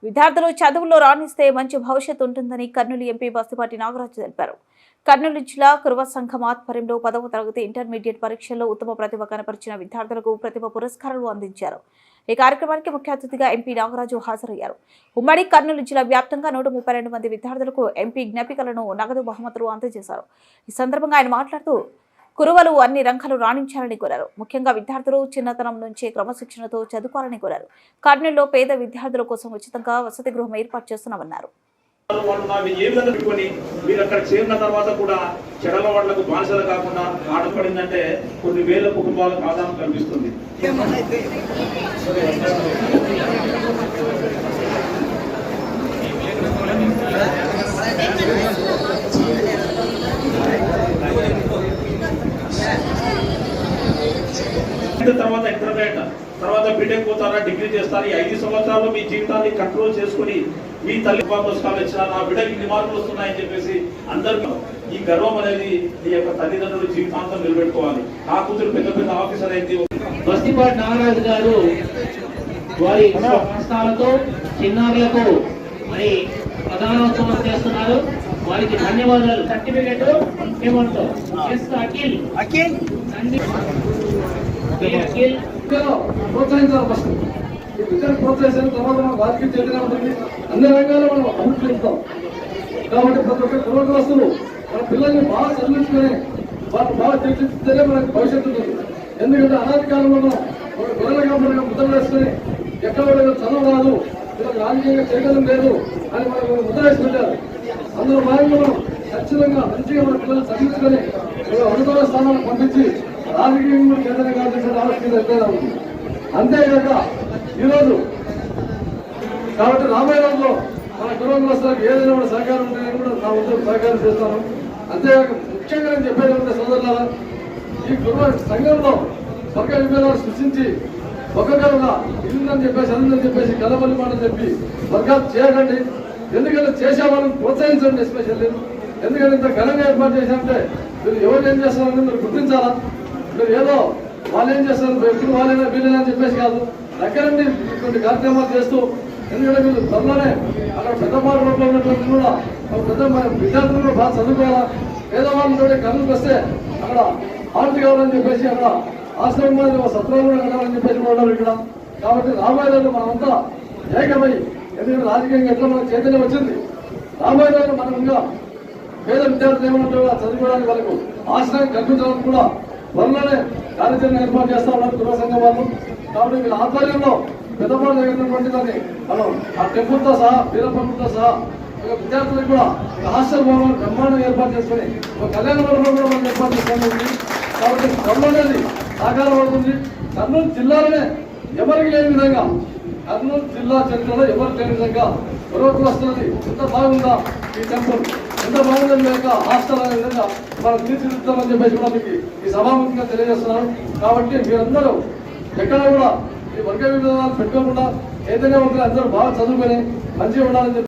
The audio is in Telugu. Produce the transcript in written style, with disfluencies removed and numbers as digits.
విద్యార్థులు చదువుల్లో రాణిస్తే మంచి భవిష్యత్తు ఉంటుందని కర్నూలు ఎంపీ బస్తిపాటి నాగరాజు తెలిపారు. కర్నూలు జిల్లా కురువ సంఘం ఆధ్వర్యంలో 10వ తరగతి ఇంటర్మీడియట్ పరీక్షల్లో ఉత్తమ ప్రతిభ కనపరిచిన విద్యార్థులకు ప్రతిభ పురస్కారాలు అందించారు. ఈ కార్యక్రమానికి ముఖ్య అతిథిగా ఎంపీ నాగరాజు హాజరయ్యారు. ఉమ్మడి కర్నూలు జిల్లా వ్యాప్తంగా 132 మంది విద్యార్థులకు ఎంపీ జ్ఞాపికలను నగదు బహుమతులు అందజేశారు. ఈ సందర్భంగా ఆయన మాట్లాడుతూ కురువలు అన్ని రంగాలు రాణించాలని కోరారు. ముఖ్యంగా విద్యార్థులు చిన్నతనం నుంచే క్రమశిక్షణతో చదువుకోవాలని కోరారు. కర్నూలులో పేద విద్యార్థుల కోసం ఉచితంగా వసతి గృహం ఏర్పాటు చేస్తున్నామన్నారు. మీరు అక్కడ చేరిన తర్వాత కూడా చెడల వాళ్లకు బానిసలు కాకుండా ఆడపడిందంటే కొన్ని వేల కుటుంబాలకు ఆదాయం కనిపిస్తుంది. తర్వాత ఇంటర్మీడియట్ తర్వాత బీటెక్ పోతారా, డిగ్రీ చేస్తారు. ఈ 5 సంవత్సరాలు మీ జీవితాన్ని కంట్రోల్ చేసుకుని మీ తల్లి పురస్కారాలు ఇచ్చినా నా బిడ్డకి ఇన్ని మార్కులు వస్తున్నాయని చెప్పేసి అందరికీ ఈ గర్వం అనేది ఈ యొక్క తల్లిదండ్రులు జీవితాంతం నిలబెట్టుకోవాలి. ఆ కూతురు పెద్ద పెద్ద ఆఫీసర్ అయింది. బస్తిపాటి నాగరాజు గారు వారి సంస్థలతో చిన్నారులకు మరి ప్రధానోత్సవం చేస్తున్నారు. వారికి ధన్యవాదాలు. సర్టిఫికెట్ ఏమంటో అఖిల్ ప్రోత్సహించాలి. ఫస్ట్ ఈ విద్యను ప్రోత్సహించిన తర్వాత మనం రాజకీయ చైతన్యం ఉంటుంది. అన్ని రంగాల్లో మనం అభివృద్ధి చెందుతాం. కాబట్టి ప్రతి ఒక్క కుటుంబస్తులు మన పిల్లల్ని బాగా చదివించుకొని వాళ్ళు బాగా తీర్చిదిద్దితేనే మనకు భవిష్యత్తు ఉంటుంది. ఎందుకంటే అనాది కాలంలో మనం ఒక పిల్లలుగా మనకు ముద్ర వేసుకొని ఎక్కడ చదువు రాదు, వీళ్ళకి రాజకీయంగా చైతన్యం లేదు అని మనకు ముద్ర వేసుకుంటారు. అందులో భాగంగా మనం ఖచ్చితంగా మంచిగా మన పిల్లలు చదివించుకొని ఉన్నత స్థానాలకు పంపించి రాజకీయంలో చైతన్యం కావాల్సిన ఆలోచన ఎంతైనా ఉంది. అంతేకాక ఈరోజు కాబట్టి రాబోయే రోజుల్లో మన కుటుంబస్తులకు ఏదైనా కూడా సహకారం ఉంటుందని కూడా నా ఉద్యోగం సహకారం చేస్తాను. అంతేకాక ముఖ్యంగా నేను చెప్పేది ఉంటే సోదరులారా, ఈ కుటుంబ సంఘంలో వర్గ విభేదాలు సృష్టించి ఒక్కొక్కరుగా ఇల్లుందని చెప్పేసి అందుందని చెప్పేసి కలబల్లి మాట చెప్పి వర్గాలు చేయకండి. ఎందుకంటే చేసే వాళ్ళని ప్రోత్సహించండి. ఎస్పెషల్లీ ఎందుకంటే ఇంత ఘనంగా ఏర్పాటు చేశారంటే మీరు ఎవరు ఏం చేస్తారని మీరు గుర్తించాలా. మీరు ఏదో వాళ్ళు ఏం చేస్తారు ఎప్పుడు వాళ్ళైనా వీళ్ళైనా అని చెప్పేసి కాదు, దగ్గరండి ఇటువంటి కార్యక్రమాలు చేస్తూ. ఎందుకంటే మీరు త్వరలోనే అక్కడ పెద్దపాడు రోడ్లో ఉన్నటువంటి కూడా పెద్ద విద్యార్థులు కూడా బాగా చదువుకోవాలా. పేదవాళ్ళతో కర్నూలుకి వస్తే అక్కడ ఆర్తి కావాలని చెప్పేసి అక్కడ ఆశ్రమం సత్రాలు కట్టాలని చెప్పేసి ఉన్నారు ఇక్కడ. కాబట్టి రాబోయే రోజు మనమంతా ఏకమై, ఎందుకంటే రాజకీయంగా ఎట్లా మనకు చైతన్యం వచ్చింది, రాబోయే రోజు మనం ఇంకా పేద విద్యార్థులు ఏమంటే చదువుకోవడానికి వాళ్ళకు ఆశ్రయం కల్పించడానికి కూడా త్వరలోనే కార్యాచరణ ఏర్పాటు చేస్తా ఉన్నారు కుటుంబ సంఘం వాళ్ళు. కాబట్టి వీళ్ళ ఆధ్వర్యంలో పెద్దపాడు జరిగినటువంటి దాన్ని మనం ఆ టెంపుల్తో సహా వీరపంపులతో సహా విద్యార్థులకు కూడా హాస్టల్ భవనం బ్రహ్మాండం ఏర్పాటు చేసుకుని ఒక కళ్యాణ మండపం కూడా మనం ఏర్పాటు చేసుకోవాలి. కాబట్టి త్వరలోనే సాకారం అవుతుంది. కర్నూలు జిల్లాలోనే ఎవరికి లేని విధంగా, కర్నూలు జిల్లా చరిత్రలో ఎవరికి లేని విధంగా పురోగతి వస్తున్నది. ఎంత బాగుందా ఈ టెంపుల్, ఎంత బాగుందని లేక హాస్టల్ అనే విధంగా మనం తీర్చిదిద్దామని చెప్పేసి కూడా మీకు ఈ సభాముఖంగా తెలియజేస్తున్నాను. కాబట్టి మీరందరూ ఎక్కడ కూడా ఈ వర్గ విభేదాలు పెట్టుకోకుండా ఏదైనా ఉంటే అందరూ బాగా చదువుకొని మంచిగా ఉండాలని చెప్పి